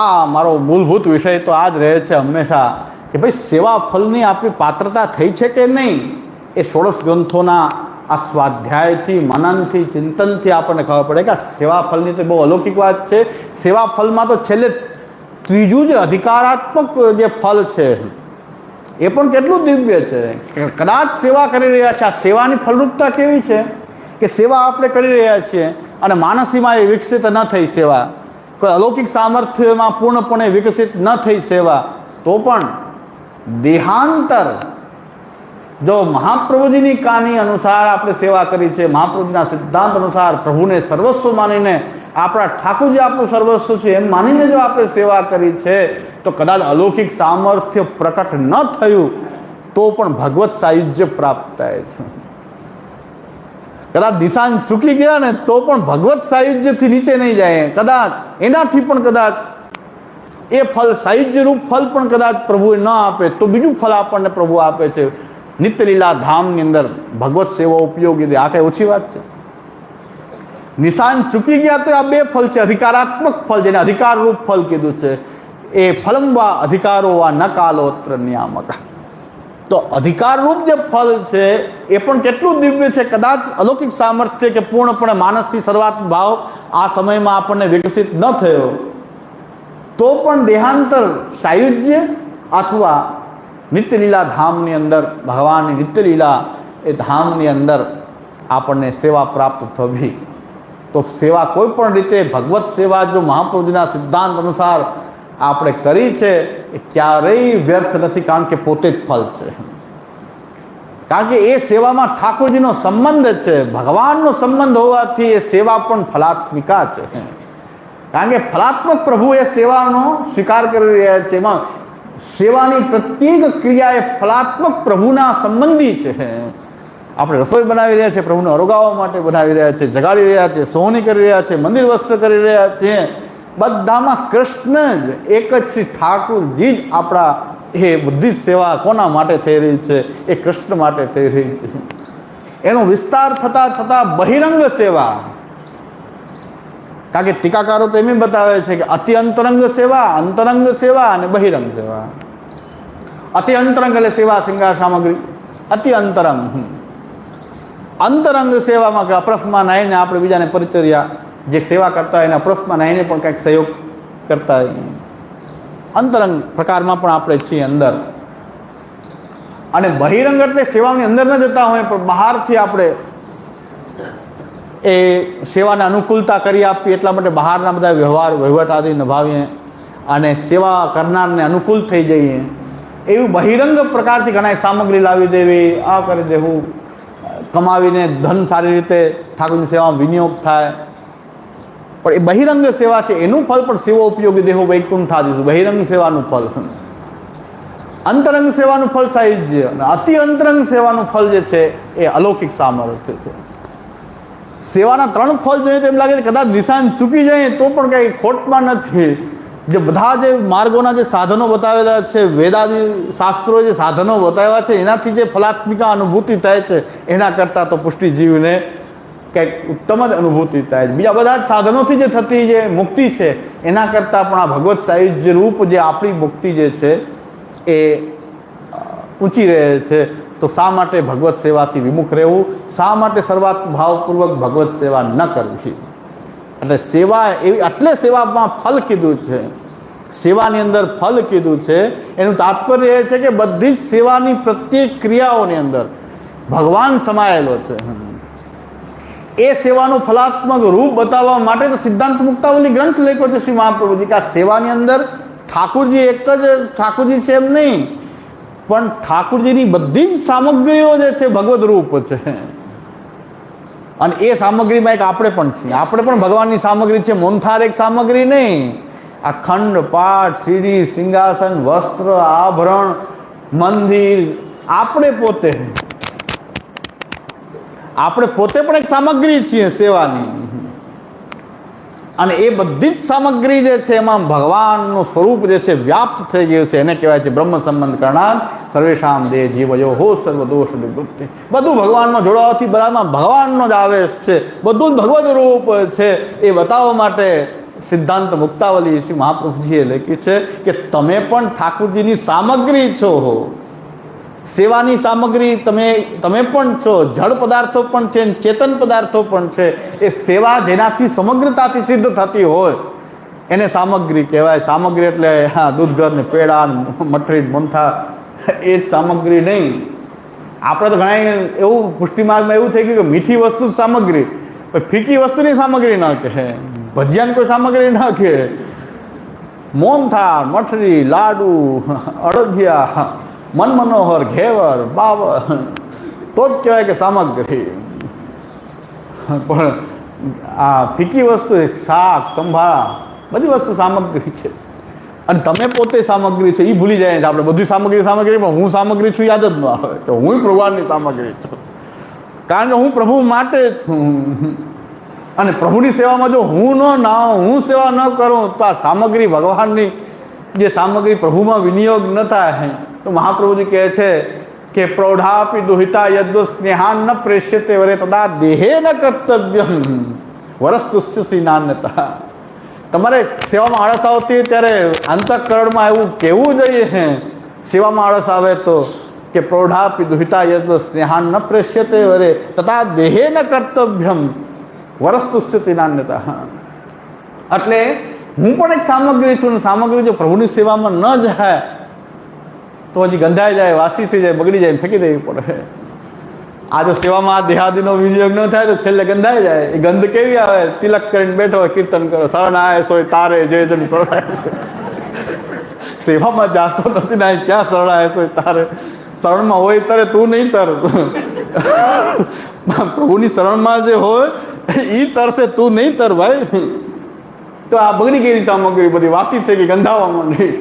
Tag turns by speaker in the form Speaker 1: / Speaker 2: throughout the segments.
Speaker 1: આ મારો મૂળભૂત વિષય તો આ જ રહે છે હંમેશા કે ભાઈ સેવા ફલની આપણી પાત્રતા થઈ છે કે નહીં, એ 16 ગ્રંથોના આ સ્વાધ્યાયથી, મનનથી, ચિંતનથી આપણને ખબર પડે કે આ સેવા ફલની તો બહુ અલૌકિક વાત છે. સેવા ફલમાં તો છેલ્લે ત્રીજું જે અધિકારાત્મક જે ફલ છે એ પણ કેટલું દિવ્ય છે. કદાચ સેવા કરી રહ્યા છે, આ સેવાની ફલરૂપતા કેવી છે કે સેવા આપણે કરી રહ્યા છીએ અને માનસીમાં એ વિકસિત ન થઈ સેવા, કોઈ અલૌકિક સામર્થ્યમાં પૂર્ણપણે વિકસિત ન થઈ સેવા, તો પણ દેહાંતર જો મહાપ્રભુજીની કાની અનુસાર આપણે સેવા કરી છે, મહાપ્રભુજીના સિદ્ધાંત અનુસાર પ્રભુને સર્વસ્વ માનીને, આપણા ઠાકોરજી આપણું સર્વસ્વ છે એમ માનીને જો આપણે સેવા કરી છે, તો કદાચ અલૌકિક સામર્થ્ય પ્રકટ ન થયું તો પણ ભગવત સાયુજ્ય પ્રાપ્ત થાય છે. કદાચ દિશાન ચૂકી ગયા ને તો પણ ભગવત સાયુજ્યથી નીચે નહીં જાય, કદાચ એનાથી પણ કદાચ એ ફલ, સાયુજ્ય રૂપ ફલ પણ કદાચ પ્રભુએ ન આપે તો બીજું ફલ આપણને પ્રભુ આપે છે. નિત્યલીલા ધામની અંદર ભગવત સેવા ઉપયોગી, આ કઈ ઓછી વાત છે? નિશાન ચૂકી ગયા તો આ બે ફલ છે. અધિકારાત્મક ફલ, જેને અધિકાર રૂપ ફલ કીધું છે, એ ફલમ વા અધિકારો વા ન કાલોત્ર નિયામક. તો અધિકાર રૂપ જે ફલ છે એ પણ કેટલું દિવ્ય છે. કદાચ અલૌકિક સામર્થ્ય કે પૂર્ણપણે માનસથી શરૂઆત ભાવ આ સમયમાં આપણને વિકસિત ન થયો તો પણ દેહાંતર સાયુજ્ય અથવા નિત્યલીલા ધામની અંદર, ભગવાનની નિત્યલીલા એ ધામની અંદર આપણને સેવા પ્રાપ્ત થવી. તો સેવા કોઈ પણ રીતે ભગવત સેવા જો મહાપ્રભુજીના સિદ્ધાંત અનુસાર આપણે કરી છે એ ક્યારેય વ્યર્થ નથી, કારણ કે પોતે જ ફલ છે. કારણ કે એ સેવામાં ઠાકોરજીનો સંબંધ છે, ભગવાનનો સંબંધ હોવાથી એ સેવા પણ ફલાત્મિકા છે. કારણ કે ફલાત્મક પ્રભુ એ સેવાનો સ્વીકાર કરી રહ્યા છે. એમાં સેવાની પ્રત્યેક ક્રિયા એ ફલાત્મક પ્રભુના સંબંધી છે. આપણે રસોઈ બનાવી રહ્યા છીએ, પ્રભુને અરોગાવવા માટે બનાવી રહ્યા છીએ, જગાડી રહ્યા છીએ, સોહની કરી રહ્યા છીએ, મંદિર વસ્ત્ર કરી રહ્યા છીએ, બધામાં કૃષ્ણ જ, એક જ શ્રી ઠાકુરજી જ આપણા, એ બધી જ સેવા કોના માટે થઈ રહી છે? એ કૃષ્ણ માટે થઈ રહી છે. એનો વિસ્તાર થતા થતા બહિરંગ સેવા, કારણ કે ટીકાકારો તો એમ બતાવે છે કે અતિ અંતરંગ સેવા, અંતરંગ સેવા અને બહિરંગ સેવા. અતિ અંતરંગ એટલે સેવા શૃંગાર સામગ્રી, અતિ અંતરંગ. અંતરંગ સેવામાં કે અપરસમાં નાહીને આપણે બીજાને પરિચર્યા, જે સેવા કરતા હોય એના અપરસમાં નાહીને પણ કંઈક સહયોગ કરતા હોય, અંતરંગ પ્રકારમાં પણ આપણે છીએ અંદર. અને બહિરંગ એટલે સેવાની અંદર ન જતા હોય પણ બહારથી આપણે એ સેવાને અનુકૂળતા કરી આપીએ, એટલા માટે બહારના બધા વ્યવહાર વહીવટ આદિ નિભાવીએ અને સેવા કરનારને અનુકૂળ થઈ જઈએ. એવું બહિરંગ પ્રકારથી ઘણા સામગ્રી લાવી દેવી, આ કરી દેવું, કમાવીને ધન સારી રીતે ઠાકોરની સેવામાં વિનિયોગ થાય. પણ એ બહિરંગ સેવા છે, એનું ફલ પણ સેવા ઉપયોગી દેહો વૈકુંઠાદીશું, બહિરંગ સેવાનું ફલ. અંતરંગ સેવાનું ફલ સાયુજ્ય, અને અતિ અંતરંગ સેવાનું ફલ જે છે એ અલૌકિક સામર્થ્ય છે. સેવાના 3 ફલ જોઈએ તો એમ લાગે કદાચ નિશાન ચૂકી જાય તો પણ કંઈ ખોટમાં નથી. જે બધા જે માર્ગોના જે સાધનો બતાવેલા છે, વેદાદી શાસ્ત્રોએ જે સાધનો બતાવ્યા છે, એનાથી જે ફલાત્મિકા અનુભૂતિ થાય છે એના કરતાં તો પુષ્ટિજીવને કંઈક ઉત્તમ જ અનુભૂતિ થાય છે. બીજા બધા જ સાધનોથી જે થતી જે મુક્તિ છે એના કરતાં પણ આ ભગવત સાયુજ્ય રૂપ જે આપણી મુક્તિ જે છે એ ઊંચી રહે છે. તો શા માટે ભગવત સેવાથી વિમુખ રહેવું? શા માટે સર્વાત ભાવપૂર્વક ભગવત સેવા ન કરવી? એટલે સેવા એવી, એટલે સેવામાં ફલ કીધું છે, સેવાની અંદર ફલ કીધું છે. એનું તાત્પર્ય એ છે કે બધી જ સેવાની પ્રત્યેક ક્રિયાઓની અંદર ભગવાન સમાયેલો છે. એ સેવાનું ફલાત્મક રૂપ બતાવવા માટે તો સિદ્ધાંત મુક્તાવલી ગ્રંથ લખ્યો છે શ્રી મહાપ્રભુજી કે આ સેવાની અંદર ઠાકોરજી એક જ ઠાકોરજી છે એમ નહીં, પણ ઠાકોરજીની બધી જ સામગ્રીઓ જે છે ભગવદ રૂપ છે. અને એ સામગ્રીમાં એક આપણે પણ છીએ, આપણે પણ ભગવાનની સામગ્રી છે. મોનથાર એક સામગ્રી નહીં, આ ખંડ પાઠ, સીડી, સિંહાસન, વસ્ત્ર, આભરણ, મંદિર, આપણે પોતે પણ એક સામગ્રી છીએ સેવાની. અને એ બધી જ સામગ્રી જે છે એમાં ભગવાનનું સ્વરૂપ જે છે વ્યાપ્ત થઈ ગયું છે. એને કહેવાય છે બ્રહ્મ સંબંધ કરનાર સર્વેશામ દેહ જીવયો હો સર્વ દોષ નિવૃત્તિ. બધું ભગવાનમાં જોડાવાથી બધામાં ભગવાનનો જ આવેશ છે, બધું જ ભગવદ રૂપ છે એ બતાવવા માટે સિદ્ધાંત મુક્તાવલી શ્રી મહાપ્રભુજીએ લખી છે કે તમે પણ ઠાકુરજીની સામગ્રી છો, સેવાની સામગ્રી તમે પણ છો, જળ પદાર્થો પણ છે, ચેતન પદાર્થો પણ છે. એ સેવા જેનાથી સમગ્રતાથી સિદ્ધ થતી હોય એને સામગ્રી કહેવાય. સામગ્રી એટલે હા દૂધઘર ને પેડા મઠરી મોંથા એ જ સામગ્રી નહીં. આપણે તો ઘણા એવું પુષ્ટિમાર્ગમાં એવું થઈ ગયું કે મીઠી વસ્તુ સામગ્રી, ફીકી વસ્તુની સામગ્રી ન કહે, ભજીયાની કોઈ સામગ્રી ન કહે. મોહનથાળ, મઠરી, લાડુ, અડદિયા, મનમનોહર, ઘેવર, બાવર તો જ કહેવાય કે સામગ્રી. પણ આ ફીકી વસ્તુ શાક, સંભાળા બધી વસ્તુ સામગ્રી છે. અને તમે પોતે સામગ્રી છે એ ભૂલી જાય. આપણે બધી સામગ્રી પણ હું સામગ્રી છું યાદ જ ન આવે કે હું ભગવાનની સામગ્રી છું. કારણ કે હું પ્રભુ માટે છું. અને પ્રભુની સેવામાં જો હું સેવા ન કરું તો આ સામગ્રી ભગવાનની જે સામગ્રી પ્રભુમાં વિનિયોગ ન થાય તો મહાપ્રભુજી કહે છે કે પ્રૌઢાપી દુહિતા યદ્વ સ્નેહાન ન પ્રેષ્યતે વરે તદા દેહે ન કર્તવ્યમ વરસ્તુષ્ય નાન્યતા. તમારે સેવામાં આળસ આવતી ત્યારે અંતઃકરણમાં એવું કહેવું જોઈએ સેવામાં આળસ આવે તો કે પ્રૌઢાપી દુહિતા યદ્વ સ્નેહાન ન પ્રેષ્યતે વરે તથા દેહે ન કર્તવ્યમ વરસ્તુષ્ય નાન્યતા. એટલે હું પણ એક સામગ્રી છું. સામગ્રી જો પ્રભુની સેવામાં ન જાય તો હજી ગંધાઈ જાય, વાસી થઈ જાય, બગડી જાય, ફેંકી દેવી પડે. આ જો સેવામાં દેહાદીનો વિનિયોગ ન થાય તો છેલ્લે ગંધાઈ જાય. એ ગંધ કેવી આવે? તિલક કરીને બેઠો હોય, કીર્તન કરો, શરણ આય સોય તારે જય જન શરણાય. સેવામાં જાતો નથી ને ક્યાં શરણાય સોય તારે. શરણમાં હોય તારે તું નહીં તર. પ્રભુની શરણમાં જે હોય એ તરસે, તું નહીં તર ભાઈ. તો આ બગડી ગયેલી સામગ્રી બધી વાસી થઈ ગઈ, ગંધાવા માંડી.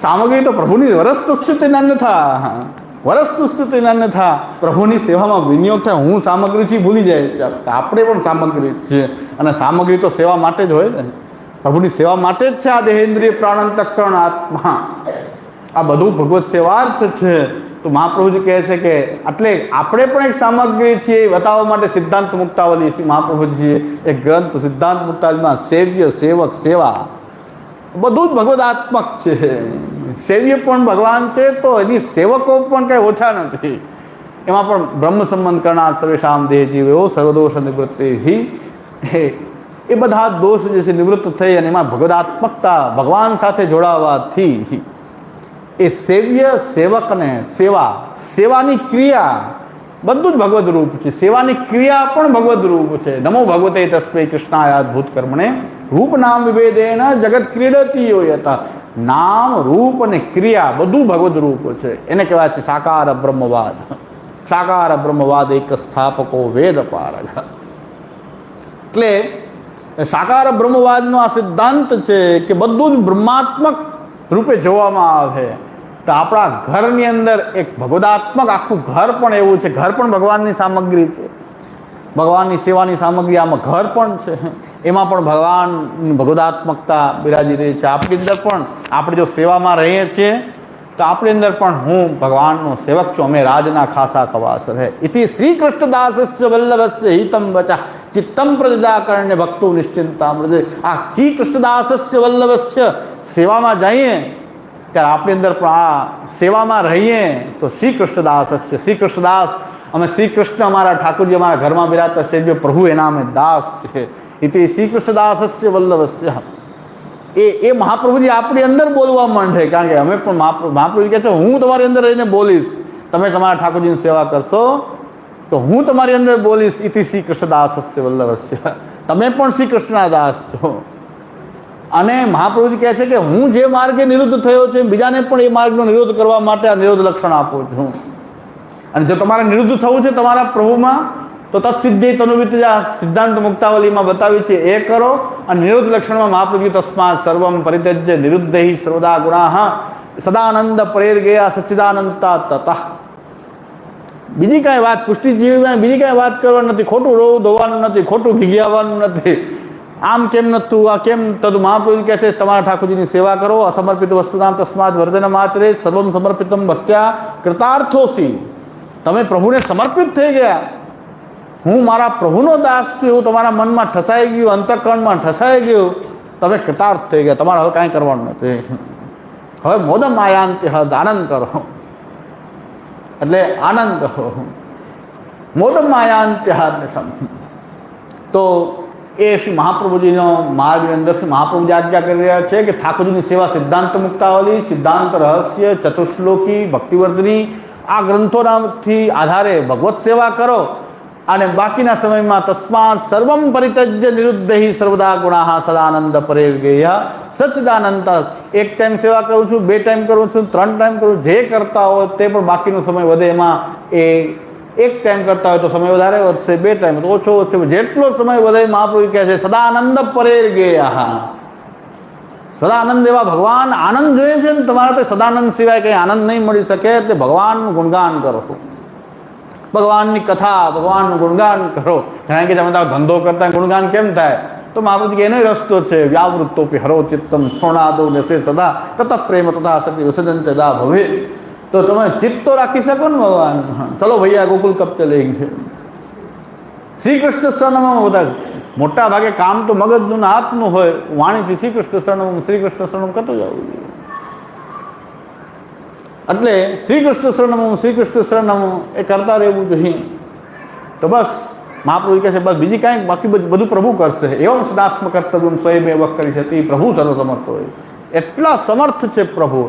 Speaker 1: સામગ્રી તો પ્રભુની વરસ્તુષ્ય નાન્યથા, વરસ્તુષ્ય નાન્યથા. પ્રભુની સેવામાં વિનિયોગ થાય. હું સામગ્રી થી ભૂલી જાય છે. આપણે પણ સામગ્રી છીએ અને સામગ્રી તો સેવા માટે જ હોય ને, પ્રભુની સેવા માટે જ છે. આ દેહેન્દ્રિય પ્રાણાંતકરણ આત્મા આ બધું ભગવત સેવાર્થ છે. તો મહાપ્રભુજી કહે છે કે એટલે આપણે પણ એક સામગ્રી છીએ એ બતાવવા માટે સિદ્ધાંત મુક્તાવલી શ્રી મહાપ્રભુજીએ એક ગ્રંથ સિદ્ધાંત મુક્તાવલીમાં સેવ્ય, સેવક, સેવા બધું જ ભગવદાત્મક છે. સેવ્ય પણ ભગવાન છે તો એની સેવકો પણ કંઈ ઓછા નથી. એમાં પણ બ્રહ્મ સંબંધ કરનાર સર્વેશામ દેહ જીવ એવો સર્વદોષ નિવૃત્તિ એ બધા દોષ જે છે નિવૃત્ત થઈ અને એમાં ભગવદાત્મકતા ભગવાન સાથે જોડાવાથી એ સેવ્ય, સેવક અને સેવાની ક્રિયા બધું જ ભગવદ રૂપ છે. સેવાની ક્રિયા પણ ભગવદ રૂપ છે. નમો ભગવતે તસ્મૈ કૃષ્ણાય અદ્ભુત કર્મણે રૂપ નામ વિભેદેન જગત ક્રીડતી હતા. નામ, રૂપ અને ક્રિયા બધું ભગવદ રૂપ છે. એને કહેવાય છે સાકાર બ્રહ્મવાદ. સાકાર બ્રહ્મવાદ એક સ્થાપકો વેદ પારગ. એટલે સાકાર બ્રહ્મવાદનો આ સિદ્ધાંત છે કે બધું જ બ્રહ્માત્મક રૂપે જોવામાં આવે. તો આપણા ઘરની અંદર એક ભગવદાત્મક આખું ઘર પણ એવું છે. ઘર પણ ભગવાનની સામગ્રી છે, ભગવાનની સેવાની સામગ્રી. આમાં ઘર પણ છે, એમાં પણ ભગવાન ભગવદાત્મકતા બિરાજી રહી છે. આપણી અંદર પણ આપણે જો સેવામાં રહીએ છીએ તો આપણી અંદર પણ હું ભગવાનનો સેવક છું. અમે રાજના ખાસા ખવાસ રહે ઇતિ શ્રી કૃષ્ણદાસસ્ય વલ્લભસ્ય હિતમ વચા ચિત્તમ પ્રજાકરણ્ય ભક્તો નિશ્ચિંતા મૃદે. આ શ્રી કૃષ્ણદાસસ્ય વલ્લભસ્ય સેવામાં જઈએ ત્યારે આપણી અંદર પણ આ સેવામાં રહીએ તો શ્રી કૃષ્ણદાસસ્ય, શ્રી કૃષ્ણદાસ અમે શ્રી કૃષ્ણ અમારા ઠાકોરજી અમારા ઘરમાં બિરાજતા સેવ્ય પ્રભુ એના અમે દાસ છે. ઇતિ શ્રી કૃષ્ણદાસસ્ય વલ્લભસ્ય. એ મહાપ્રભુજી આપણી અંદર બોલવા માંડે. કારણ કે અમે પણ મહાપ્રભુજી કહે છે હું તમારી અંદર રહીને બોલીશ. તમે તમારા ઠાકોરજીની સેવા કરશો તો હું તમારી અંદર બોલીશ. ઇતિ શ્રી કૃષ્ણદાસસ્ય વલ્લભસ્ય. તમે પણ શ્રી કૃષ્ણના દાસ છો. અને મહાપ્રભુજી કહે છે કે હું જે માર્ગે નિરુદ્ધ થયો છે બીજાને પણ એ માર્ગનો નિરોધ કરવા માટે આ નિરોધ લક્ષણ આપું છું. અને જો તમારે નિરુદ્ધ થવું છે તમારા પ્રભુમાં તો તત્સિદ્ધિ તનુવિદ્યા સિદ્ધાંત મુક્તાવલીમાં બતાવ્યું છે એ કરો. અને નિરોધ લક્ષણમાં મહાપ્રભુ તસ્માત સર્વમ પરિત્યજ્ય નિરુદ્ધૈ સર્વદા ગુણાઃ સદાનંદ પ્રેર ગયા સચ્ચિદાનંતા તતઃ. બીજી કાંઈ વાત પુષ્ટિજીવીમાં બીજી કાંઈ વાત કરવાની નથી. ખોટું રોવું ધોવાનું નથી, ખોટું ઘીઘિયાવાનું નથી. આમ કેમ નતું, આ કેમ તદુ. મહાપ્રભુ કહે છે તમારા ઠાકોરજીની સેવા કરો. અસમર્પિત વસ્તુનામ તસ્માત વર્ધનમ આચરે સર્વમ સમર્પિતમ ભક્ત્યા કૃતાર્થોસી. તમે પ્રભુને સમર્પિત થઈ ગયા હું મારા પ્રભુનો દાસ છું એવું તમારા મનમાં ઠસાઈ ગયું, અંતઃકરણમાં ઠસાઈ ગયું, તમે કૃતાર્થ થઈ ગયા. તમારે હવે કાંઈ કરવાનું નથી. હવે મોદમ આયાંત્ય હદ, આનંદ કરો. એટલે આનંદ કરો. મોદમ આયાંત્ય હદ. તો એ શ્રી મહાપ્રભુજીનો માર્ગની અંદર શ્રી મહાપ્રભુજી આજ્ઞા કરી રહ્યા છે કે ઠાકોરજીની સેવા સિદ્ધાંત મુક્તાવલી, સિદ્ધાંત રહસ્ય, ચતુશ્લોકી, ભક્તિવર્ધની આ ગ્રંથોનાથી આધારે ભગવત સેવા કરો અને બાકીના સમયમાં તસ્માત સર્વમ પરિત્યજ્ય નિરુદ્ધૈ સર્વદા ગુણાઃ સદાનંદ પરેર્ગેય સચ્ચિદાનંદ. એક ટાઈમ સેવા કરું છું, 2 ટાઈમ કરું છું, 3 ટાઈમ કરું, જે કરતા હોય તે પણ બાકીનો સમય વધે. એમાં એ એક ટાઈમ કરતા હોય તો સમય વધારે વધશે, 2 ટાઈમ તો ઓછો વધશે. જેટલો સમય વધે મહાપ્રભુ કહે છે સદાનંદ પરેર્ગેય. સદાનંદ એવા ભગવાન આનંદ જોઈએ છે ને તમારે તો સદાનંદ સિવાય કંઈ આનંદ નહીં મળી શકે. એટલે ભગવાનનું ગુણગાન કરો, ભગવાનની કથા, ભગવાનનું ગુણગાન કરો. કારણ કે તમે ધંધો કરતા ગુણગાન કેમ થાય? તો મહાપ્રભુ એનો રસ્તો છે. વ્યાવૃત્તોપી હરો ચિત્તમ સોનાદો નશે સદા તત પ્રેમ તથા સતી વિસર્જન સદા ભવે. તો તમે ચિત્ત તો રાખી શકો ને ભગવાન. ચલો ભૈયા ગોકુલ કબ ચલેંગે. શ્રી કૃષ્ણ શરણમાં બધા મોટા ભાગે કામ તો મગજનું ને હાથનું હોય. વાણીથી શ્રી કૃષ્ણ શરણમ, શ્રી કૃષ્ણ શરણમ કરતું જવું જોઈએ. એટલે શ્રી કૃષ્ણ શરણમ, શ્રી કૃષ્ણ શરણમ એ કરતા રહેવું જોઈએ. તો બસ મહાપ્રભુ કહે છે બસ બીજી કાંઈ બાકી બધું પ્રભુ કરશે. એવમ સદાસ્મ કર્તવ્યમ સ્વયં વખ કરી છે. પ્રભુ સર્વ સમર્થ હોય, એટલા સમર્થ છે પ્રભુ.